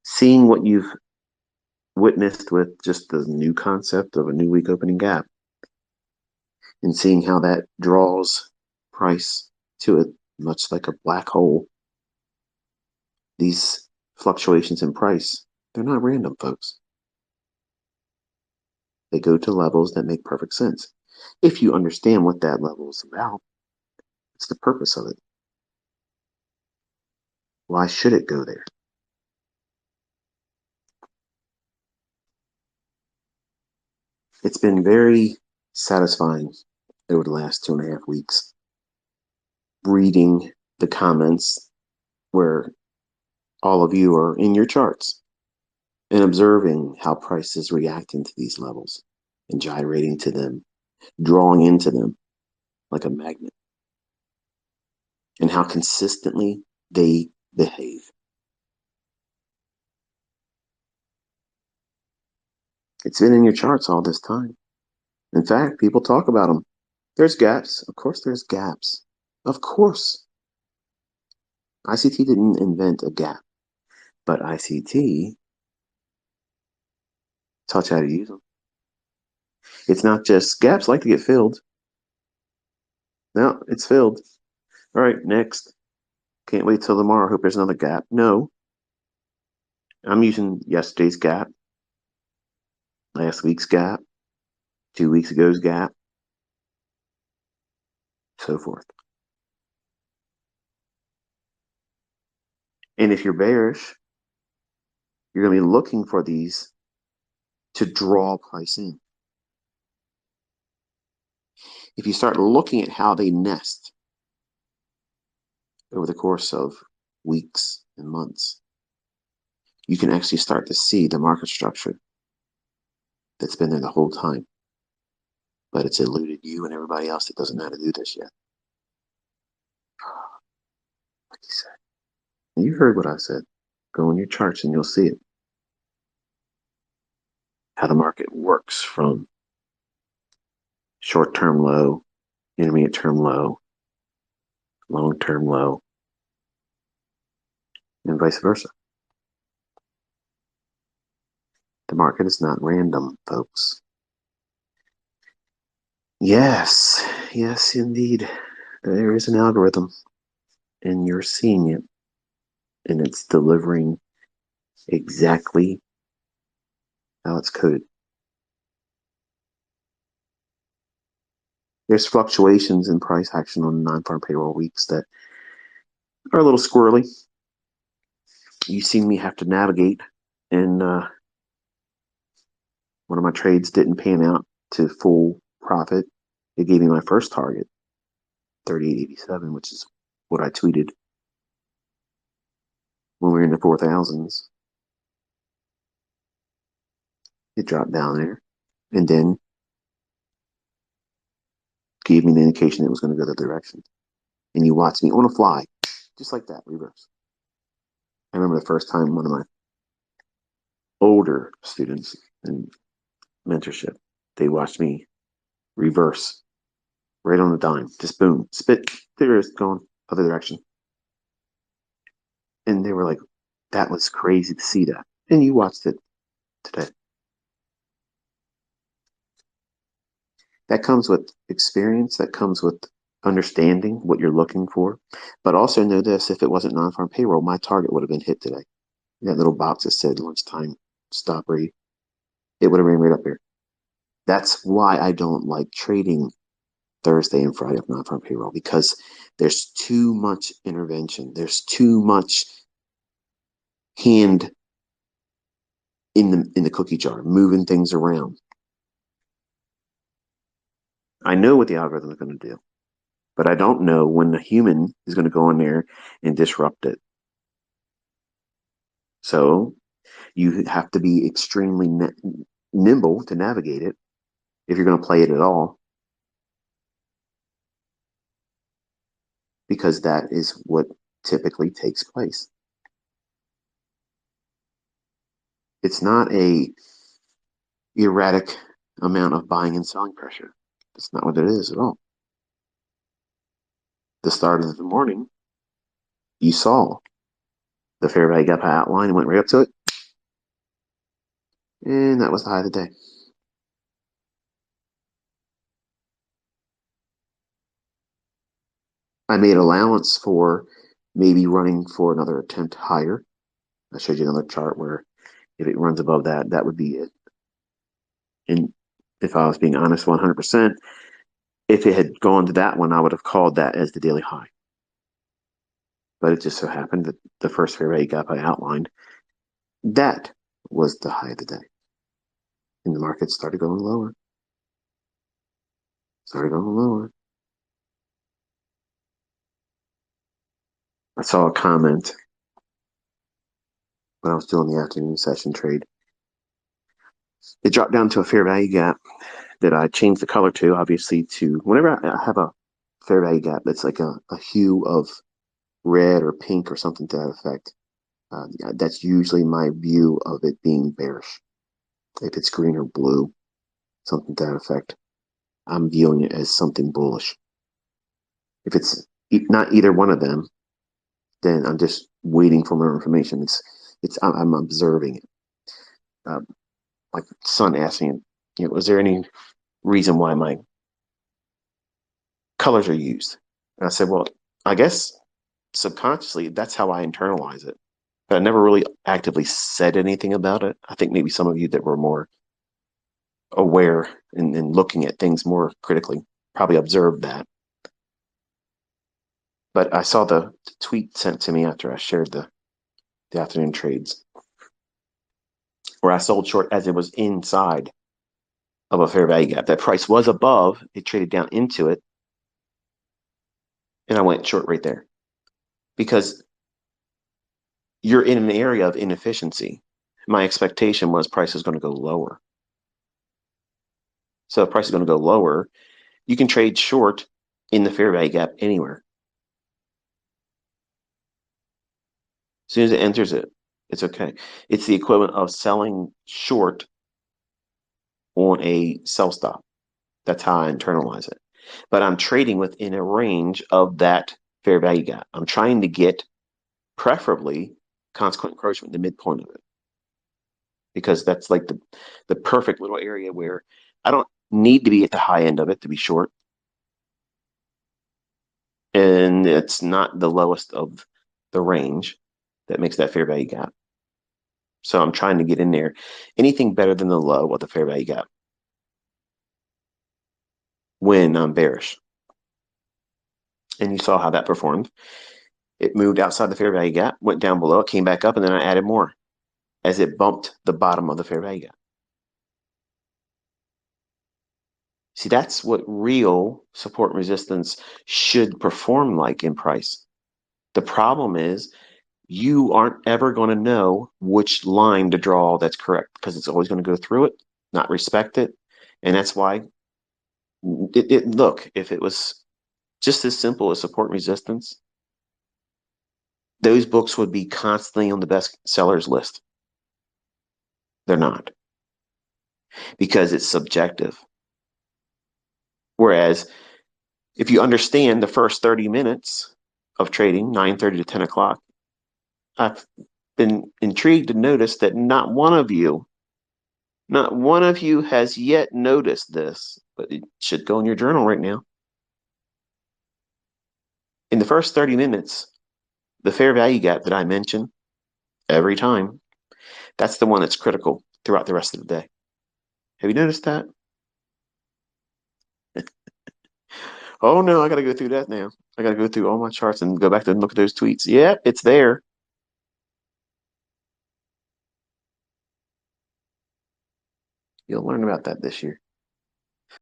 Seeing what you've witnessed with just the new concept of a new week opening gap and seeing how that draws price to it, much like a black hole. These fluctuations in price, they're not random, folks. They go to levels that make perfect sense. If you understand what that level is about, it's the purpose of it. Why should it go there? It's been very satisfying over the last 2.5 weeks reading the comments where all of you are in your charts and observing how price is reacting to these levels and gyrating to them, drawing into them like a magnet, and how consistently they behave. It's been in your charts all this time. In fact, people talk about them. There's gaps. Of course, there's gaps. Of course. ICT didn't invent a gap, but ICT taught you how to use them. It's not just gaps like to get filled. No, it's filled. All right, next. Can't wait till tomorrow. Hope there's another gap. No, I'm using yesterday's gap, last week's gap, 2 weeks ago's gap, so forth. And if you're bearish, you're going to be looking for these to draw price in. If you start looking at how they nest over the course of weeks and months, you can actually start to see the market structure that's been there the whole time. But it's eluded you and everybody else that doesn't know how to do this yet. Like you said. You heard what I said. Go in your charts and you'll see it. How the market works from short-term low, intermediate-term low, long-term low, and vice versa. The market is not random, folks. Yes, yes, indeed. There is an algorithm, and you're seeing it, and it's delivering exactly how it's coded. There's fluctuations in price action on non-farm payroll weeks that are a little squirrely. You've seen me have to navigate, and one of my trades didn't pan out to full profit. It gave me my first target, 38.87, which is what I tweeted when we were in the 4,000s. It dropped down there and then gave me an indication it was going to go the direction. And you watch me on a fly, just like that, reverse. I remember the first time one of my older students in mentorship, they watched me reverse right on the dime, just boom, spit, there it is, going other direction. And they were like, that was crazy to see that. And you watched it today. That comes with experience, that comes with understanding what you're looking for. But also know this, if it wasn't non-farm payroll, my target would have been hit today. That little box that said lunchtime stop rate, it would have ran right up here. That's why I don't like trading Thursday and Friday of non-farm payroll, because there's too much intervention. There's too much hand in the cookie jar, moving things around. I know what the algorithm is going to do, but I don't know when the human is going to go in there and disrupt it. So you have to be extremely nimble to navigate it if you're going to play it at all, because that is what typically takes place. It's not a erratic amount of buying and selling pressure. That's not what it is at all. The start of the morning, you saw the fair value gap outline and went right up to it, And that was the high of the day. I made allowance for maybe running for another attempt higher. I showed you another chart where if it runs above that, that would be it. And if I was being honest 100%, if it had gone to that one, I would have called that as the daily high. But it just so happened that the first fair value gap I outlined, that was the high of the day. And the market started going lower, started going lower. I saw a comment when I was doing the afternoon session trade. It dropped down to a fair value gap that I changed the color to, obviously, to whenever I have a fair value gap that's like a hue of red or pink or something to that effect. Yeah, that's usually my view of it being bearish. If it's green or blue, something to that effect, I'm viewing it as something bullish. If it's not either one of them, then I'm just waiting for more information. I'm observing it. Uh, my son asked me, was there any reason why my colors are used? And I said, well, I guess subconsciously that's how I internalize it. But I never really actively said anything about it. I think maybe some of you that were more aware and looking at things more critically probably observed that. But I saw the tweet sent to me after I shared the afternoon trades where I sold short as it was inside of a fair value gap. That price was above, it traded down into it, and I went short right there because you're in an area of inefficiency. My expectation was price is going to go lower. So if price is going to go lower, you can trade short in the fair value gap anywhere. As soon as it enters it, it's okay. It's the equivalent of selling short on a sell stop. That's how I internalize it. But I'm trading within a range of that fair value gap. I'm trying to get preferably consequent encroachment, the midpoint of it, because that's like the perfect little area where I don't need to be at the high end of it to be short. And it's not the lowest of the range that makes that fair value gap. So I'm trying to get in there. Anything better than the low of the fair value gap when I'm bearish. And you saw how that performed. It moved outside the fair value gap, went down below, it came back up, and then I added more as it bumped the bottom of the fair value gap. See, that's what real support and resistance should perform like in price. The problem is you aren't ever going to know which line to draw that's correct because it's always going to go through it, not respect it. And that's why look, if it was just as simple as support and resistance, those books would be constantly on the best sellers list. They're not because it's subjective. Whereas if you understand the first 30 minutes of trading, 9:30 to 10 o'clock, I've been intrigued to notice that not one of you has yet noticed this, but it should go in your journal right now. In the first 30 minutes, the fair value gap that I mention every time, that's the one that's critical throughout the rest of the day. Have you noticed that? Oh no, I got to go through that now. I got to go through all my charts and go back and look at those tweets. Yep, it's there. You'll learn about that this year.